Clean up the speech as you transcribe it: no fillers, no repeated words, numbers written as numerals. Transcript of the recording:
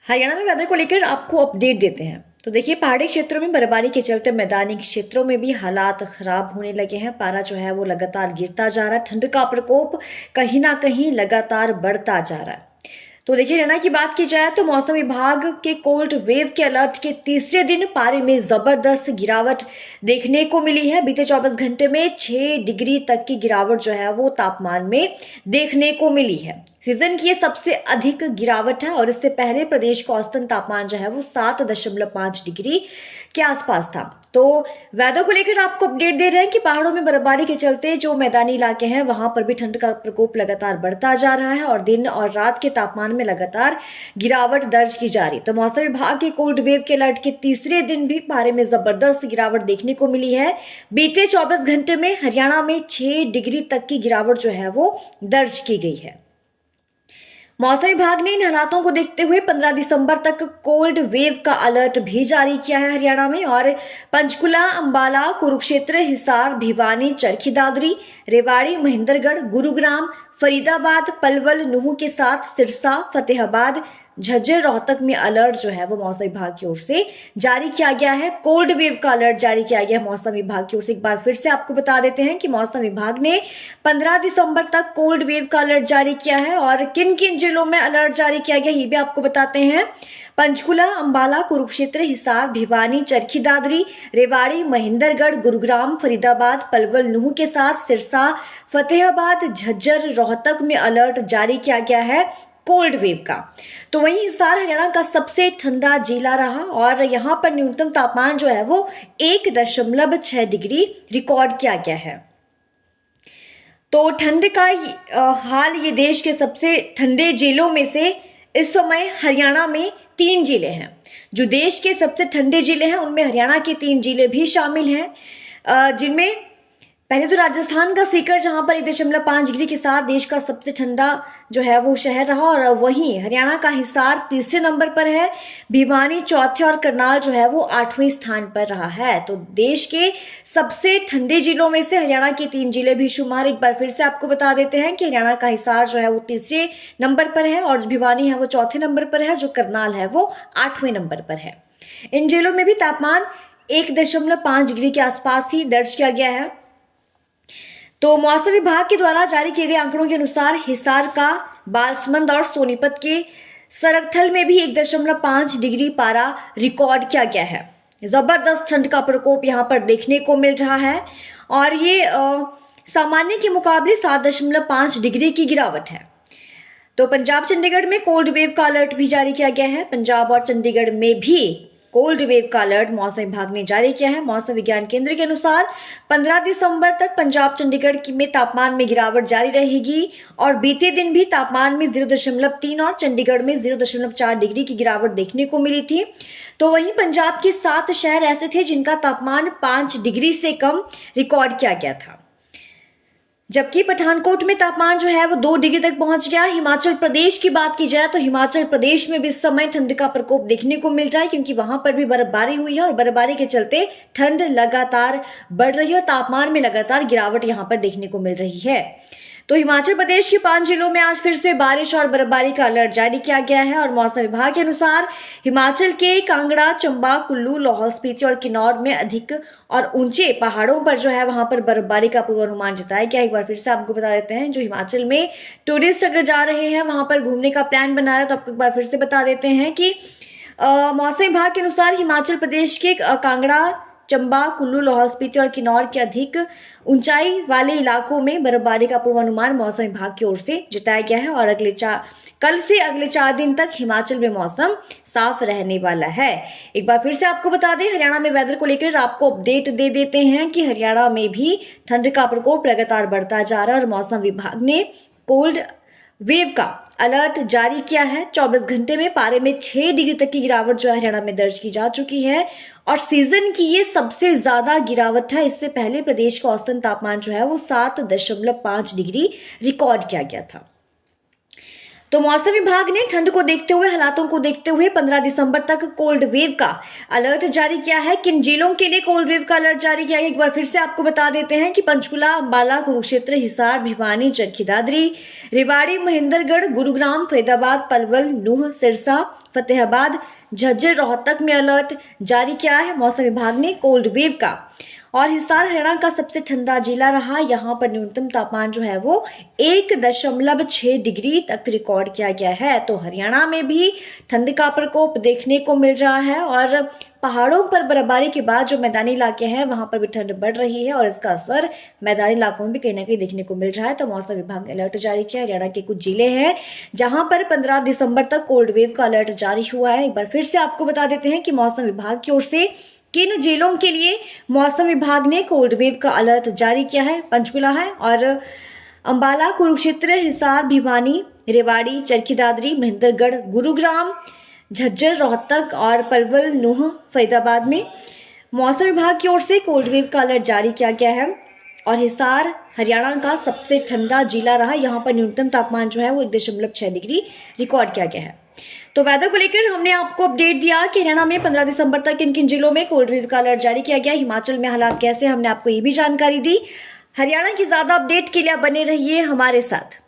हरियाणा में वेदर को लेकर आपको अपडेट देते हैं। तो देखिए, पहाड़ी क्षेत्रों में बर्फबारी के चलते मैदानी क्षेत्रों में भी हालात खराब होने लगे हैं। पारा जो है वो लगातार गिरता जा रहा है। ठंड का प्रकोप कहीं ना कहीं लगातार बढ़ता जा रहा है। तो देखिए, हरियाणा की बात की जाए तो मौसम विभाग के कोल्ड वेव के अलर्ट के तीसरे दिन पारे में जबरदस्त गिरावट देखने को मिली है। बीते 24 घंटे में 6 डिग्री तक की गिरावट जो है वो तापमान में देखने को मिली है। सीजन की ये सबसे अधिक गिरावट है और इससे पहले प्रदेश का औसतन तापमान जो है वो 7.5 डिग्री के आसपास था। तो वेदर को लेकर आपको अपडेट दे रहे हैं कि पहाड़ों में बर्फबारी के चलते जो मैदानी इलाके हैं वहां पर भी ठंड का प्रकोप लगातार बढ़ता जा रहा है और दिन और रात के तापमान में लगातार गिरावट दर्ज की जा रही। तो मौसम विभाग के कोल्ड वेव के अलर्ट के तीसरे दिन भी पारे में जबरदस्त गिरावट देखने को मिली है। बीते 24 घंटे में हरियाणा में 6 डिग्री तक की गिरावट जो है वो दर्ज की गई है। मौसम विभाग ने इन हालातों को देखते हुए 15 दिसंबर तक कोल्ड वेव का अलर्ट भी जारी किया है हरियाणा में। और पंचकुला, अंबाला, कुरुक्षेत्र, हिसार, भिवानी, चरखी दादरी, रेवाड़ी, महेंद्रगढ़, गुरुग्राम, फरीदाबाद, पलवल, नूंह के साथ सिरसा, फतेहाबाद, झज्जर, रोहतक में अलर्ट जो है वो मौसम विभाग की ओर से जारी किया गया है। कोल्ड वेव का अलर्ट जारी किया गया है मौसम विभाग की ओर से। एक बार फिर से आपको बता देते हैं कि मौसम विभाग ने 15 दिसंबर तक कोल्ड वेव का अलर्ट जारी किया है और किन किन जिलों में अलर्ट जारी किया गया ये भी आपको बताते हैं। पंचकुला, अंबाला, कुरुक्षेत्र, हिसार, भिवानी, चरखी दादरी, रेवाड़ी, महेंद्रगढ़, गुरुग्राम, फरीदाबाद, पलवल, नूंह के साथ सिरसा, फतेहाबाद, झज्जर, रोहतक में अलर्ट जारी किया गया है कोल्ड वेव का। तो वहीं हिसार हरियाणा का सबसे ठंडा जिला रहा और यहां पर न्यूनतम तापमान जो है वो 1.6 डिग्री रिकॉर्ड किया गया है। तो ठंड का हाल ये देश के सबसे ठंडे जिलों में से इस समय हरियाणा में 3 जिले हैं। जो देश के सबसे ठंडे जिले हैं उनमें हरियाणा के 3 जिले भी शामिल हैं, जिनमें पहले तो राजस्थान का सीकर जहां पर 1.5 डिग्री के साथ देश का सबसे ठंडा जो है वो शहर रहा और वहीं हरियाणा का हिसार तीसरे नंबर पर है, भिवानी चौथे और करनाल जो है वो 8वें स्थान पर रहा है। तो देश के सबसे ठंडे जिलों में से हरियाणा के 3 जिले भी शुमार। एक बार फिर से आपको बता देते हैं कि हरियाणा का हिसार जो है वो तीसरे नंबर पर है और भिवानी है वो चौथे नंबर पर है, जो करनाल है वो 8वें नंबर पर है। इन जिलों में भी तापमान 1.5 डिग्री के आसपास ही दर्ज किया गया है। तो मौसम विभाग के द्वारा जारी किए गए आंकड़ों के अनुसार हिसार का बालसमंद और सोनीपत के सरगथल में भी 1.5 डिग्री पारा रिकॉर्ड किया गया है। जबरदस्त ठंड का प्रकोप यहां पर देखने को मिल रहा है और ये सामान्य के मुकाबले 7.5 डिग्री की गिरावट है। तो पंजाब, चंडीगढ़ में कोल्ड वेव का अलर्ट भी जारी किया गया है। पंजाब और चंडीगढ़ में भी कोल्ड वेव का अलर्ट मौसम विभाग ने जारी किया है। मौसम विज्ञान केंद्र के अनुसार 15 दिसंबर तक पंजाब, चंडीगढ़ में तापमान में गिरावट जारी रहेगी और बीते दिन भी तापमान में 0.3 और चंडीगढ़ में 0.4 डिग्री की गिरावट देखने को मिली थी। तो वहीं पंजाब के 7 शहर ऐसे थे जिनका तापमान 5 डिग्री से कम रिकॉर्ड किया गया था, जबकि पठानकोट में तापमान जो है वो 2 डिग्री तक पहुंच गया। हिमाचल प्रदेश की बात की जाए तो हिमाचल प्रदेश में भी इस समय ठंड का प्रकोप देखने को मिल रहा है, क्योंकि वहां पर भी बर्फबारी हुई है और बर्फबारी के चलते ठंड लगातार बढ़ रही है और तापमान में लगातार गिरावट यहां पर देखने को मिल रही है। तो हिमाचल प्रदेश के 5 जिलों में आज फिर से बारिश और बर्फबारी का अलर्ट जारी किया गया है और मौसम विभाग के अनुसार हिमाचल के कांगड़ा, चंबा, कुल्लू, लाहौल स्पीति और किन्नौर में अधिक और ऊंचे पहाड़ों पर जो है वहां पर बर्फबारी का पूर्वानुमान जताया गया। एक बार फिर से आपको बता देते हैं, जो हिमाचल में टूरिस्ट अगर जा रहे हैं वहां पर घूमने का प्लान बना रहे हैं तो आपको एक बार फिर से बता देते हैं कि मौसम विभाग के अनुसार हिमाचल प्रदेश के कांगड़ा, चंबा, कुल्लू, लाहौल स्पीति और किन्नौर के अधिक ऊंचाई वाले इलाकों में बर्फबारी का पूर्वानुमान मौसम विभाग की ओर से जताया गया है और कल से अगले 4 दिन तक हिमाचल में मौसम साफ रहने वाला है। एक बार फिर से आपको बता दें, हरियाणा में वेदर को लेकर आपको अपडेट दे देते हैं कि हरियाणा में भी ठंड का प्रकोप लगातार बढ़ता जा रहा है और मौसम विभाग ने कोल्ड वेव का अलर्ट जारी किया है। 24 घंटे में पारे में 6 डिग्री तक की गिरावट जो है हरियाणा में दर्ज की जा चुकी है और सीजन की ये सबसे ज्यादा गिरावट है। इससे पहले प्रदेश का औसतन तापमान जो है वो 7.5 डिग्री रिकॉर्ड किया गया था। तो मौसम विभाग ने ठंड को देखते हुए, हालातों को देखते हुए 15 दिसंबर तक कोल्ड वेव का अलर्ट जारी किया है। किन जिलों के लिए कोल्ड वेव का अलर्ट जारी किया है, एक बार फिर से आपको बता देते हैं कि पंचकुला, अंबाला, कुरुक्षेत्र, हिसार, भिवानी, चरखी दादरी, रेवाड़ी, महेंद्रगढ़, गुरुग्राम, फरीदाबाद, पलवल, नूह, सिरसा, फतेहाबाद, झज्जर, रोहतक में अलर्ट जारी किया है मौसम विभाग ने कोल्ड वेव का। और हिसार हरियाणा का सबसे ठंडा जिला रहा। यहाँ पर न्यूनतम तापमान जो है वो 1.6 डिग्री तक रिकॉर्ड किया गया है। तो हरियाणा में भी ठंड का प्रकोप देखने को मिल रहा है और पहाड़ों पर बर्फबारी के बाद जो मैदानी इलाके हैं वहां पर भी ठंड बढ़ रही है और इसका असर मैदानी इलाकों में भी कहीं ना कहीं देखने को मिल रहा है। तो मौसम विभाग ने अलर्ट जारी किया। हरियाणा के कुछ जिले हैं जहां पर 15 दिसंबर तक कोल्ड वेव का अलर्ट जारी हुआ है। एक बार फिर से आपको बता देते हैं कि मौसम विभाग की ओर से किन जिलों के लिए मौसम विभाग ने कोल्ड वेव का अलर्ट जारी किया है। पंचकुला है और अंबाला, कुरुक्षेत्र, हिसार, भिवानी, रेवाड़ी, चरखी दादरी, महेंद्रगढ़, गुरुग्राम, झज्जर, रोहतक और पलवल, नूह, फरीदाबाद में मौसम विभाग की ओर से कोल्ड वेव का अलर्ट जारी किया गया है। और हिसार हरियाणा का सबसे ठंडा जिला रहा। यहाँ पर न्यूनतम तापमान जो है वो 1.6 डिग्री रिकॉर्ड किया गया है। तो वेदर को लेकर हमने आपको अपडेट दिया कि हरियाणा में 15 दिसंबर तक किन किन जिलों में कोल्ड वेव का अलर्ट जारी किया गया। हिमाचल में हालात कैसे, हमने आपको ये भी जानकारी दी। हरियाणा की ज्यादा अपडेट के लिए बने रहिए हमारे साथ।